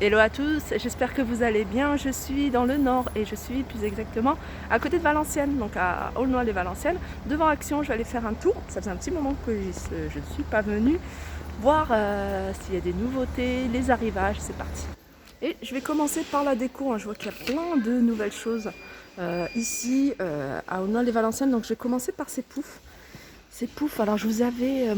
Hello à tous, j'espère que vous allez bien. Je suis dans le nord et je suis plus exactement à côté de Valenciennes, donc à Aulnoy-les-Valenciennes. Devant Action, je vais aller faire un tour. Ça faisait un petit moment que je ne suis pas venue voir s'il y a des nouveautés, les arrivages, c'est parti. Et je vais commencer par la déco, je vois qu'il y a plein de nouvelles choses ici à Aulnoy-les-Valenciennes. Donc je vais commencer par ces poufs. Ces poufs, alors je vous ai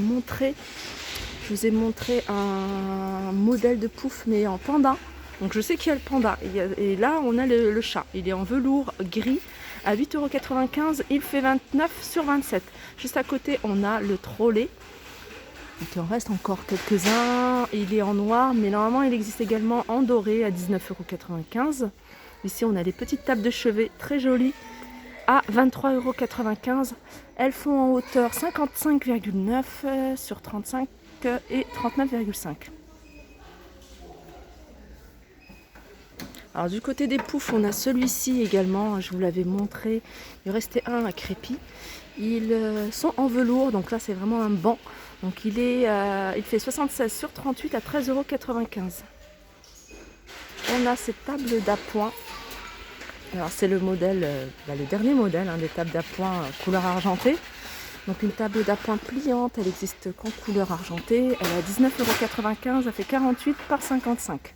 montré un modèle de pouf mais en panda. Donc je sais qu'il y a le panda. Et là on a le chat. Il est en velours gris à 8,95 €. Il fait 29 sur 27. Juste à côté on a le trolley. Donc il en reste encore quelques-uns. Il est en noir mais normalement il existe également en doré à 19,95 €. Ici on a des petites tables de chevet très jolies à 23,95 €. Elles font en hauteur 55,9 sur 35 et 39,5. Alors du côté des poufs, on a celui-ci également, je vous l'avais montré, il restait un à crépi. Ils sont en velours, donc là c'est vraiment un banc. Donc il fait 76 sur 38 à 13,95 €. On a cette table d'appoint. Alors c'est le modèle, le dernier modèle des tables d'appoint couleur argentée. Donc une table d'appoint pliante, elle existe qu'en couleur argentée. Elle est à 19,95 €, elle fait 48 par 55.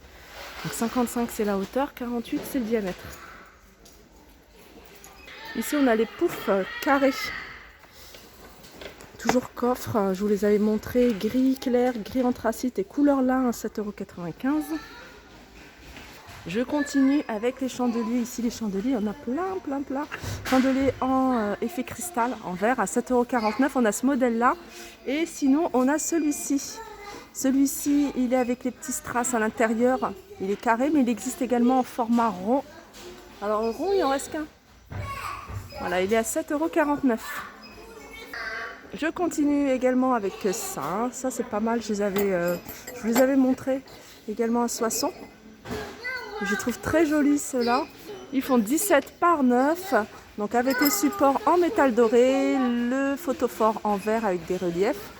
Donc 55 c'est la hauteur, 48 c'est le diamètre. Ici on a les poufs carrés. Toujours coffre, je vous les avais montrés, gris clair, gris anthracite et couleur lin à 7,95 €. Je continue avec les chandeliers. Ici les chandeliers, on a plein. Chandeliers en effet cristal, en verre à 7,49 €. On a ce modèle là. Et sinon on a celui-ci. Celui-ci il est avec les petits strass à l'intérieur. Il est carré mais il existe également en format rond. Alors en rond il en reste qu'un. Voilà, il est à 7,49 €. Je continue également avec ça. Ça c'est pas mal, je vous les avais montrés également à Soissons. Je trouve très jolis ceux-là. Ils font 17 par 9. Donc avec le support en métal doré, le photophore en verre avec des reliefs.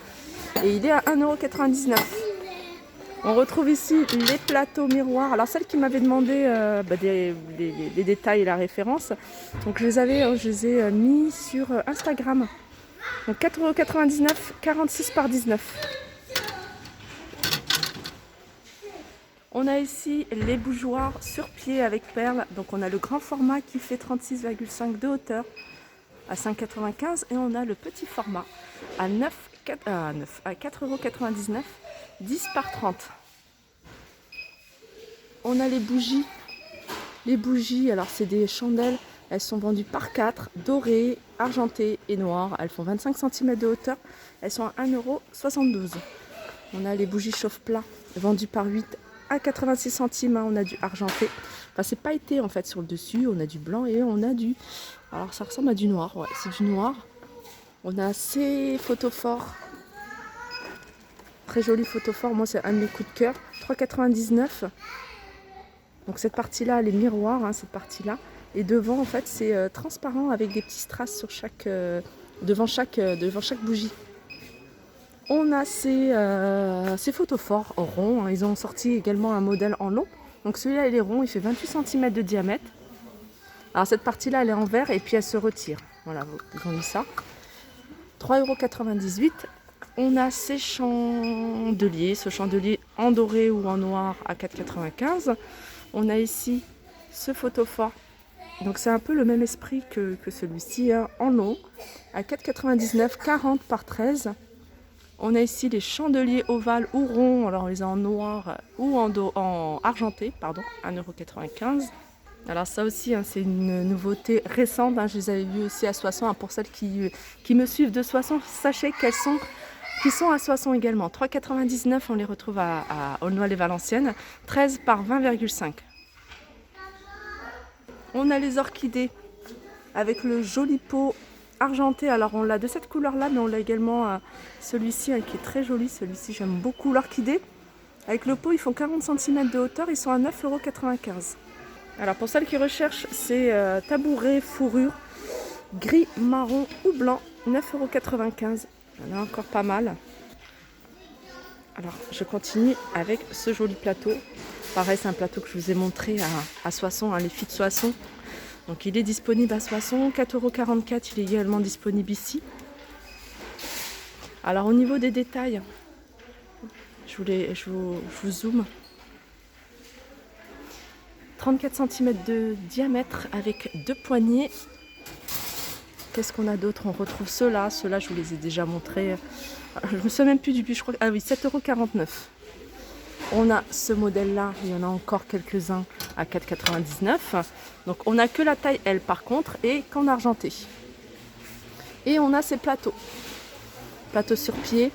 Et il est à 1,99 €. On retrouve ici les plateaux miroirs. Alors celle qui m'avait demandé les détails et la référence. Donc je les ai mis sur Instagram. Donc 4,99 €, 46 par 19. On a ici les bougeoirs sur pied avec perles. Donc on a le grand format qui fait 36,5 de hauteur à 5,95 € et on a le petit format à 4,99 €, 10 par 30. On a les bougies. Les bougies, alors c'est des chandelles. Elles sont vendues par 4, dorées, argentées et noires. Elles font 25 cm de hauteur. Elles sont à 1,72 €. On a les bougies chauffe-plat vendues par 8 à 86 centimes. On a du argenté. Enfin, c'est pailleté en fait sur le dessus. On a du blanc et on a du... Alors ça ressemble à du noir. Ouais, c'est du noir. On a ces photophores. Très joli photophore. Moi, c'est un de mes coups de cœur. 3,99 €. Donc cette partie-là, elle est miroir, cette partie-là. Et devant, en fait, c'est transparent avec des petits strass sur devant chaque bougie. On a ces photophores ronds. Ils ont sorti également un modèle en long. Donc celui-là, il est rond, il fait 28 cm de diamètre. Alors cette partie-là, elle est en verre et puis elle se retire. Voilà, ils ont mis ça. 3,98 €. On a ces chandeliers, ce chandelier en doré ou en noir à 4,95 €. On a ici ce photophore. Donc c'est un peu le même esprit que celui-ci, en long, à 4,99 €, 40 par 13. On a ici les chandeliers ovales ou ronds, alors on les a en noir ou en argenté, 1,95 €. Alors ça aussi, c'est une nouveauté récente, je les avais vues aussi à Soissons. Pour celles qui me suivent de Soissons, sachez qui sont à Soissons également. 3,99 €, on les retrouve à Aulnoy-les-Valenciennes, 13 par 20,5. On a les orchidées avec le joli pot argenté. Alors on l'a de cette couleur-là, mais on l'a également celui-ci qui est très joli. Celui-ci, j'aime beaucoup l'orchidée. Avec le pot, ils font 40 cm de hauteur, ils sont à 9,95 €. Alors pour celles qui recherchent ces tabourets fourrure gris, marron ou blanc, 9,95 €. Il y en a encore pas mal. Alors je continue avec ce joli plateau. Pareil, c'est un plateau que je vous ai montré à Soissons, hein, les filles de Soissons. Donc il est disponible à Soissons, 4,44 €, il est également disponible ici. Alors au niveau des détails, je vous zoome. 34 cm de diamètre avec 2 poignées. Qu'est-ce qu'on a d'autre? On retrouve ceux-là. Ceux-là, je vous les ai déjà montrés. Je ne me souviens même plus du but, je crois. Ah oui, 7,49 €. On a ce modèle-là, il y en a encore quelques-uns à 4,99 €. Donc on n'a que la taille L par contre et qu'en argenté. Et on a ces plateaux. Plateaux sur pied.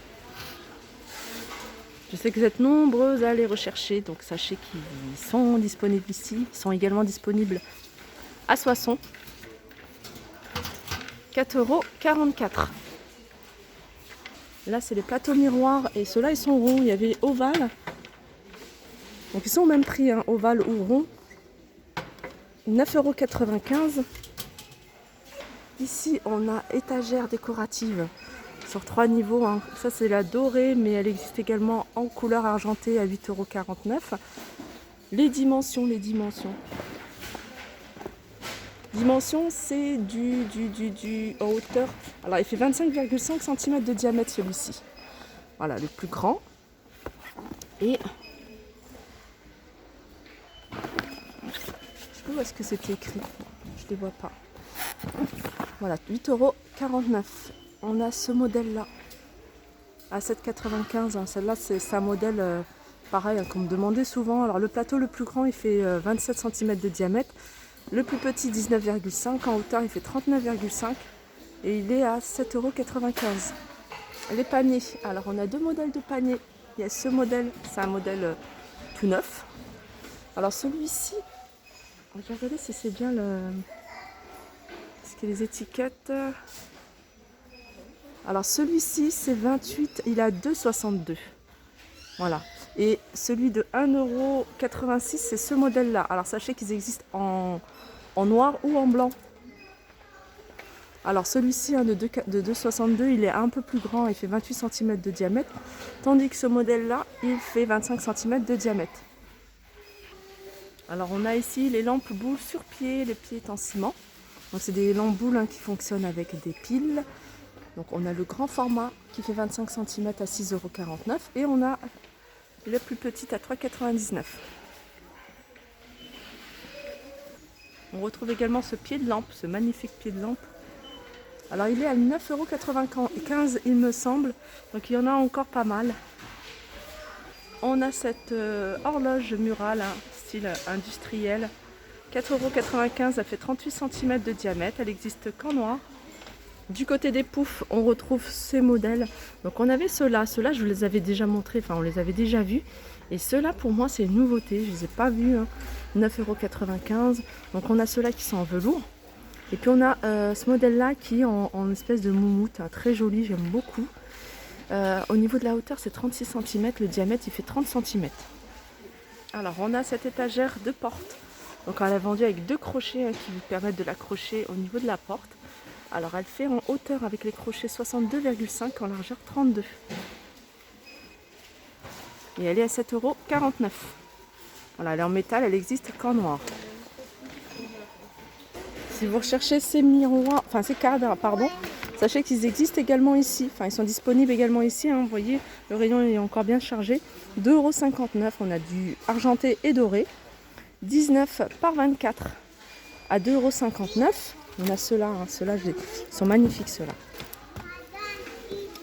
Je sais que vous êtes nombreux à les rechercher, donc sachez qu'ils sont disponibles ici. Ils sont également disponibles à Soissons. 4,44 €. Là, c'est les plateaux miroirs et ceux-là, ils sont ronds. Il y avait ovales. Donc, ils sont au même prix, hein, ovale ou rond. 9,95 €. Ici, on a étagère décorative sur 3 niveaux. Hein. Ça, c'est la dorée, mais elle existe également en couleur argentée à 8,49 €. Les dimensions. Dimension, c'est en hauteur. Alors, il fait 25,5 cm de diamètre celui-ci. Voilà, le plus grand. Et où est-ce que c'était écrit? Je ne les vois pas. Voilà, 8,49 €. On a ce modèle-là à 7,95 €. Hein. Celle-là, c'est un modèle pareil, hein, qu'on me demandait souvent. Alors, le plateau le plus grand, il fait 27 cm de diamètre. Le plus petit, 19,5 €. En hauteur, il fait 39,5 €. Et il est à 7,95 €. Les paniers. Alors, on a 2 modèles de paniers. Il y a ce modèle, c'est un modèle tout neuf. Alors, celui-ci, je vais regarder si c'est bien le... Est-ce que les étiquettes... Alors, celui-ci, c'est 28, il a 2,62 €. Voilà. Et celui de 1,86 €, c'est ce modèle-là. Alors, sachez qu'ils existent en noir ou en blanc. Alors, celui-ci, hein, de 2,62 €, il est un peu plus grand. Il fait 28 cm de diamètre. Tandis que ce modèle-là, il fait 25 cm de diamètre. Alors, on a ici les lampes boules sur pied, les pieds en ciment. Donc, c'est des lampes boules, hein, qui fonctionnent avec des piles. Donc, on a le grand format qui fait 25 cm à 6,49 € et on a le plus petit à 3,99 €. On retrouve également ce pied de lampe, ce magnifique pied de lampe. Alors, il est à 9,95 € il me semble. Donc, il y en a encore pas mal. On a cette horloge murale, hein, style industriel. 4,95 €, elle fait 38 cm de diamètre. Elle n'existe qu'en noir. Du côté des poufs, on retrouve ces modèles. Donc on avait ceux-là. Ceux-là, je vous les avais déjà montrés. Enfin, on les avait déjà vus. Et ceux-là, pour moi, c'est une nouveauté. Je ne les ai pas vus. Hein. 9,95 €. Donc on a ceux-là qui sont en velours. Et puis on a ce modèle-là qui est en espèce de moumoute. Hein, très joli, j'aime beaucoup. Au niveau de la hauteur, c'est 36 cm. Le diamètre, il fait 30 cm. Alors, on a cette étagère de porte. Donc elle est vendue avec 2 crochets, hein, qui vous permettent de l'accrocher au niveau de la porte. Alors, elle fait en hauteur avec les crochets 62,5 €, en largeur 32. Et elle est à 7,49 €. Voilà, elle est en métal, elle existe qu'en noir. Si vous recherchez ces miroirs, enfin ces cadres, pardon, sachez qu'ils existent également ici. Enfin, ils sont disponibles également ici. Hein, vous voyez, le rayon est encore bien chargé. 2,59 €. On a du argenté et doré. 19 par 24 à 2,59 €. On a ceux-là, hein, ceux-là, ils sont magnifiques, ceux-là.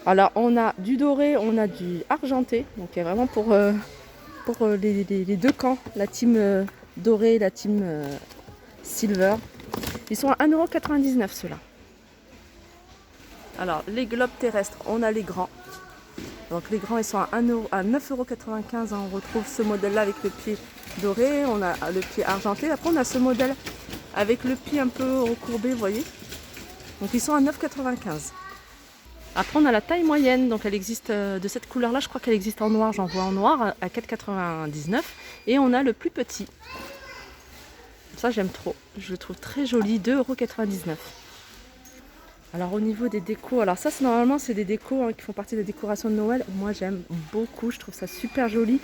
Alors, on a du doré, on a du argenté. Donc, il y a vraiment pour les deux camps, la team doré et la team silver. Ils sont à 1,99 € ceux-là. Alors, les globes terrestres, on a les grands. Donc, les grands, ils sont à 9,95 €. Hein. On retrouve ce modèle-là avec le pied doré. On a le pied argenté. Après, on a ce modèle avec le pied un peu recourbé, vous voyez. Donc, ils sont à 9,95 €. Après, on a la taille moyenne. Donc, elle existe de cette couleur-là. Je crois qu'elle existe en noir. J'en vois en noir à 4,99 €. Et on a le plus petit. Ça, j'aime trop. Je le trouve très joli. 2,99 €. Alors au niveau des décos, alors ça normalement c'est des décos qui font partie de la décoration de Noël. Moi j'aime beaucoup, je trouve ça super joli.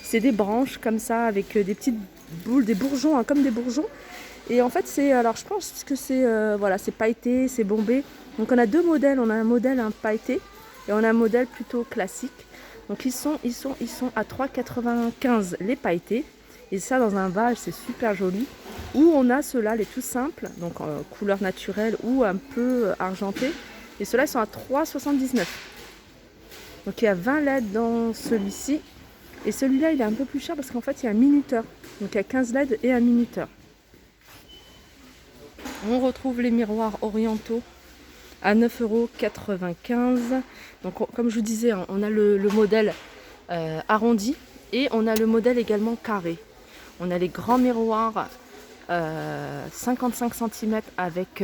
C'est des branches comme ça avec des petites boules, des bourgeons, comme des bourgeons. Et en fait c'est, alors je pense que c'est voilà, c'est pailleté, c'est bombé. Donc on a deux modèles, on a un modèle pailleté et on a un modèle plutôt classique. Donc ils sont à 3,95 les pailletés. Et ça dans un vase c'est super joli. Ou on a ceux-là, les tout simples, donc couleur naturelle ou un peu argenté. Et ceux-là, ils sont à 3,79. Donc il y a 20 LED dans celui-ci. Et celui-là, il est un peu plus cher parce qu'en fait, il y a un minuteur. Donc il y a 15 LED et un minuteur. On retrouve les miroirs orientaux à 9,95 €. Donc comme je vous disais, on a le modèle arrondi et on a le modèle également carré. On a les grands miroirs 55 cm avec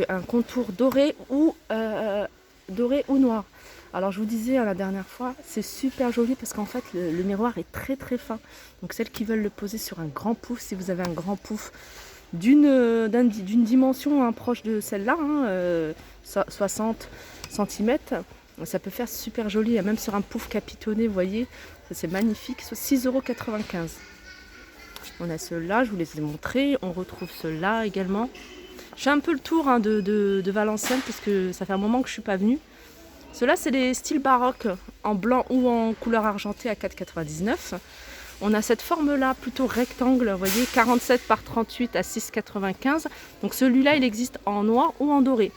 un contour doré ou noir. Alors je vous disais la dernière fois, c'est super joli parce qu'en fait le miroir est très très fin. Donc celles qui veulent le poser sur un grand pouf, si vous avez un grand pouf d'une dimension proche de celle-là, 60 cm, ça peut faire super joli, même sur un pouf capitonné, vous voyez, ça c'est magnifique, 6,95 €. On a ceux-là, je vous les ai montrés. On retrouve ceux-là également. Je fais un peu le tour de Valenciennes parce que ça fait un moment que je ne suis pas venue. Ceux-là, c'est les styles baroques en blanc ou en couleur argentée à 4,99 €. On a cette forme-là plutôt rectangle, vous voyez, 47 par 38 à 6,95 €. Donc celui-là, il existe en noir ou en doré.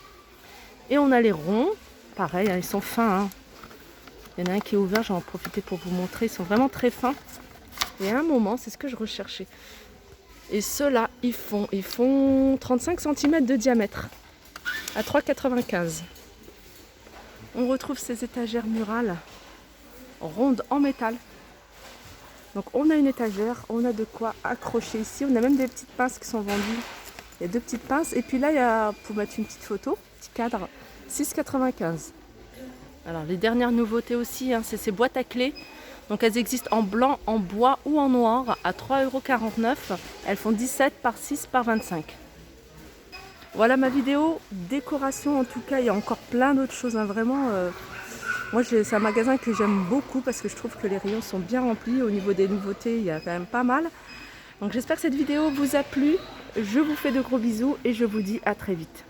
Et on a les ronds. Pareil, ils sont fins. Il y en a un qui est ouvert, j'en ai profité pour vous montrer. Ils sont vraiment très fins. Et à un moment, c'est ce que je recherchais. Et ceux-là, ils font 35 cm de diamètre à 3,95 €. On retrouve ces étagères murales rondes en métal. Donc on a une étagère, on a de quoi accrocher ici. On a même des petites pinces qui sont vendues. Il y a deux petites pinces. Et puis là, il y a pour mettre une petite photo, petit cadre, 6,95 €. Alors les dernières nouveautés aussi, c'est ces boîtes à clés. Donc elles existent en blanc, en bois ou en noir à 3,49 €. Elles font 17 par 6 par 25. Voilà ma vidéo décoration. En tout cas, il y a encore plein d'autres choses. Vraiment, moi c'est un magasin que j'aime beaucoup parce que je trouve que les rayons sont bien remplis. Au niveau des nouveautés, il y a quand même pas mal. Donc j'espère que cette vidéo vous a plu. Je vous fais de gros bisous et je vous dis à très vite.